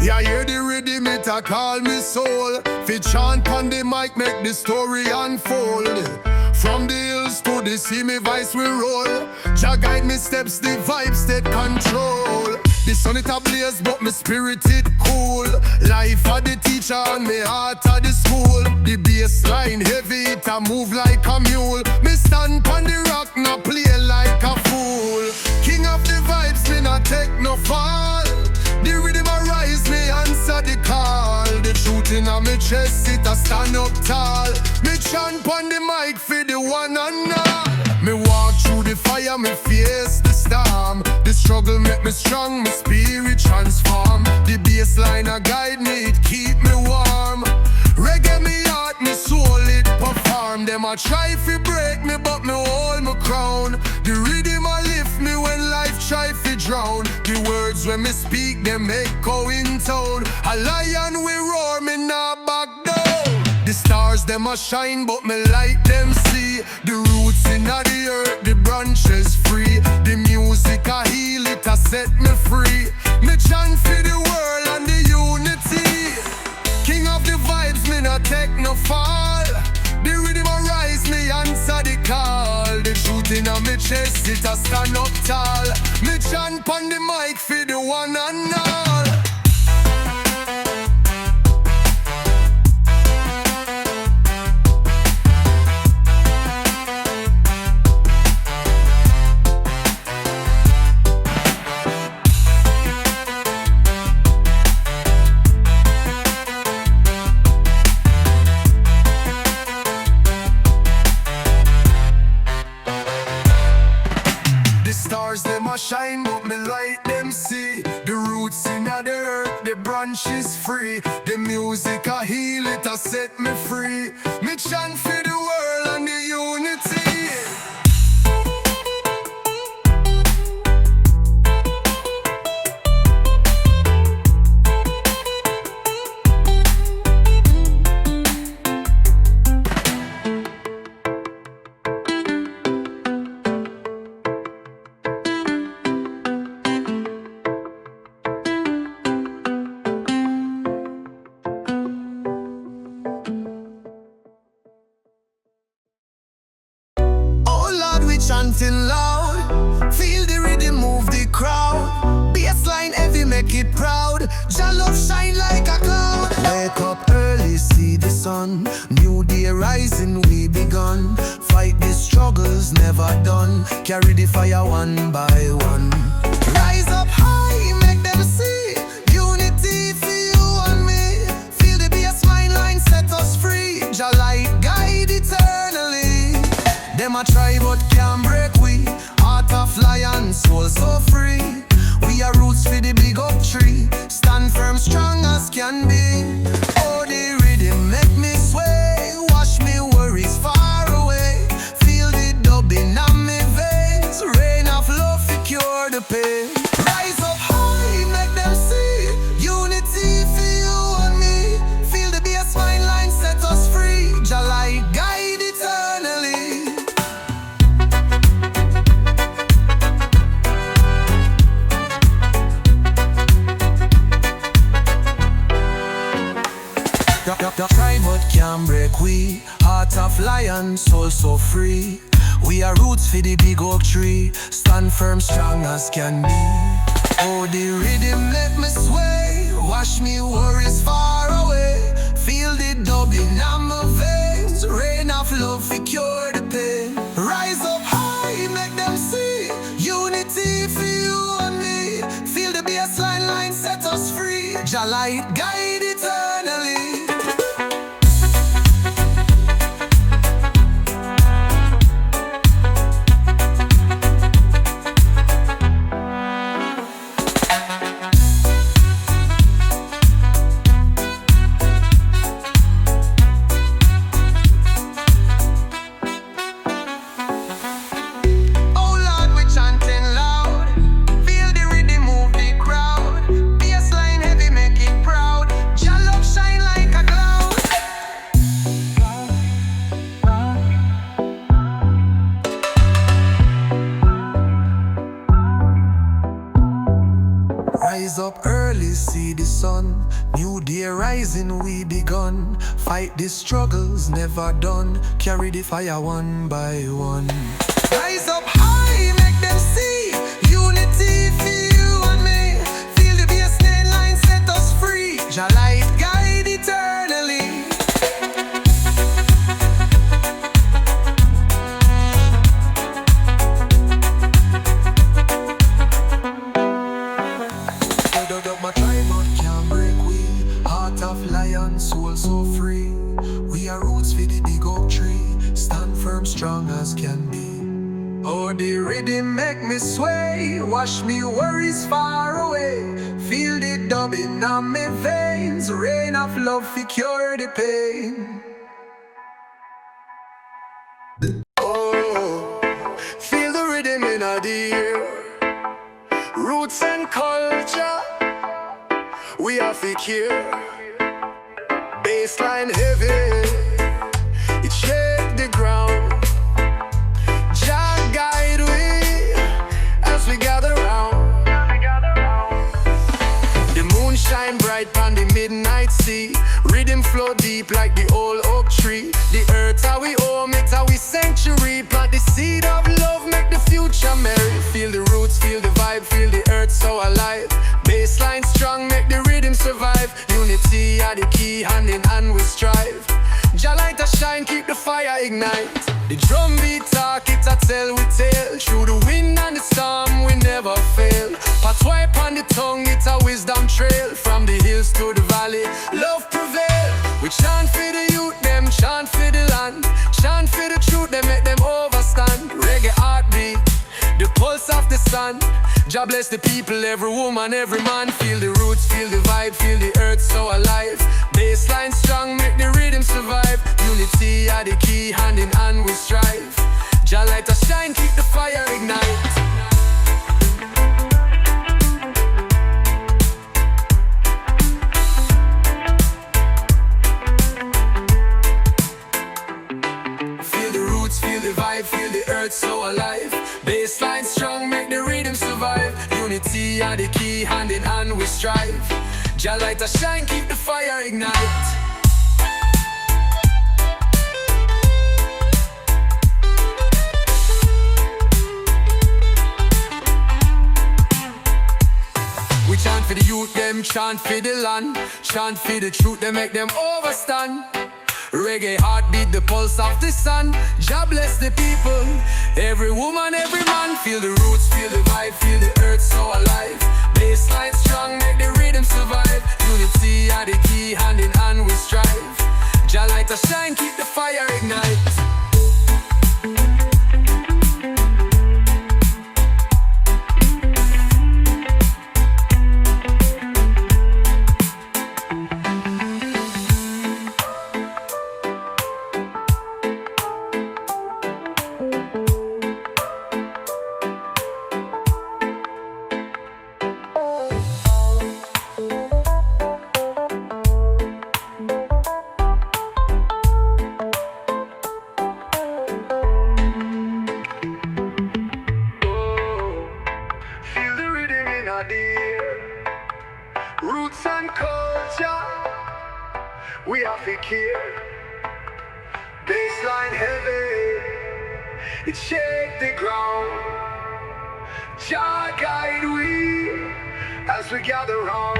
Yeah, hear the rhythm, it a call me soul. Fi chant on the mic, make the story unfold. From the hills to the sea, me voice will roll. Jah guide me steps, the vibes take control. The sun it a blaze, but me spirit it cool. Life of the teacher and me heart of the school. The bassline heavy, it a move like a mule. Me stand on the rock, now play like a fool. King of the vibes, me not take no fall. The rhythm a rise, me answer the call. The truth in a me chest, it a stand up tall. Me chant on the mic for the one and all. Me walk through the fire, me face the storm. The struggle make me strong, my spirit transform. The bassline a guide me, it keep me warm. Reggae me heart, me soul it perform. Them a try fi break me, but me hold my crown. The rhythm a lift me when life try fi drown. The words when me speak, them echo in town. A lion we roar, me not back down. The stars them a shine, but me light them see. The roots in the earth, the branches free. The music a heal, it a set me free. Me chant for the world and the unity. King of the vibes, me not take no fall. The rhythm a rise, me answer the call. The truth in a me chest, it a stand up tall. Me chant on the mic for the one and all. Stars them a shine, but me light them see. The roots in the earth, the branches free. The music a heal, it a set me free. Me chant for the world and the unity. Chanting loud, feel the rhythm move the crowd. Bassline heavy make it proud. Jah love shine like a cloud. Wake up early, see the sun. New day rising, we begun. Fight the struggles never done. Carry the fire one by one. Rise up high, make them see. Unity for you and me. Feel the bassline line set us free. Jah light guide eternally. Them a try but can't break we. Heart of lion, soul so free. We are roots for the big oak tree. Stand firm, strong as can be. Oh, the rhythm make me sway. Wash me worries far away. Feel the dubbing on me veins. Rain of love to cure the pain. Rise up high, make them see. Unity for you and me. Feel the bassline line set us free. Jah light guide eternally. Try but can't break we. Heart of lion, soul so free. We are roots for the big oak tree. Stand firm, strong as can be. Oh, the rhythm let me sway. Wash me worries far away. Feel the dubbing on my veins. Rain of love for cure the pain. Rise up high, make them see. Unity for you and me. Feel the bassline line set us free. Jah light guide eternally. Shine like early see the sun. New day rising, we begun. Fight the struggles never done. Carry the fire one by one. Rise up high, make them see unity for you and me. Feel the bassline line set us free. Jah light guide eternally. My tribe but can't break we. Heart of lion, soul so free. We are roots for the big oak tree. Stand firm, strong as can be. Oh, the rhythm make me sway. Wash me worries far away. Feel the dubbing on me veins. Rain of love fi cure the pain. Oh, feel the rhythm in our ear. Roots and culture, we have to care. Bassline heavy, it shake the ground. Jah guide we as we gather round. The moon shine bright on the midnight sea. Rhythm flow deep like the old oak tree. The earth how we home, it how we sanctuary. Plant the seed of love, make the future merry. Feel the roots, feel the vibe, feel the earth so alive. Bassline strong, make the rhythm survive. Unity are the key, hand in hand we strive. Jah light a shine, keep the fire ignite. The drum beat talk, it a tell we tale. Through the wind and the storm, we never fail. Patois on the tongue, it a wisdom trail. From the hills to the valley, love prevail. We chant for the youth, them chant for the land. Chant for the truth, they make them overstand. Reggae heartbeat, the pulse of the sun. Jah bless the people, every woman, every man. Feel the roots, feel the vibe, feel the earth so alive. Bassline strong, make the rhythm survive. Unity are the key, hand in hand we strive. Jah light a shine, keep the fire ignite. Feel the roots, feel the vibe, feel the earth so alive. Bassline strong, make the rhythm survive. Unity are the key, hand in hand we strive. Jah light a shine, keep the fire ignite. We chant for the youth, them chant for the land. Chant for the truth, they make them overstand. Reggae heartbeat, the pulse of the sun. Jah bless the people, every woman, every man. Feel the roots, feel the vibe, feel the earth so alive. Bassline strong, make the rhythm survive. Unity are the key, hand in hand we strive. Jah light a shine, keep the fire ignite. Roots and culture, we have to care. Bassline heavy, it shake the ground. Jah guide we as we gather round.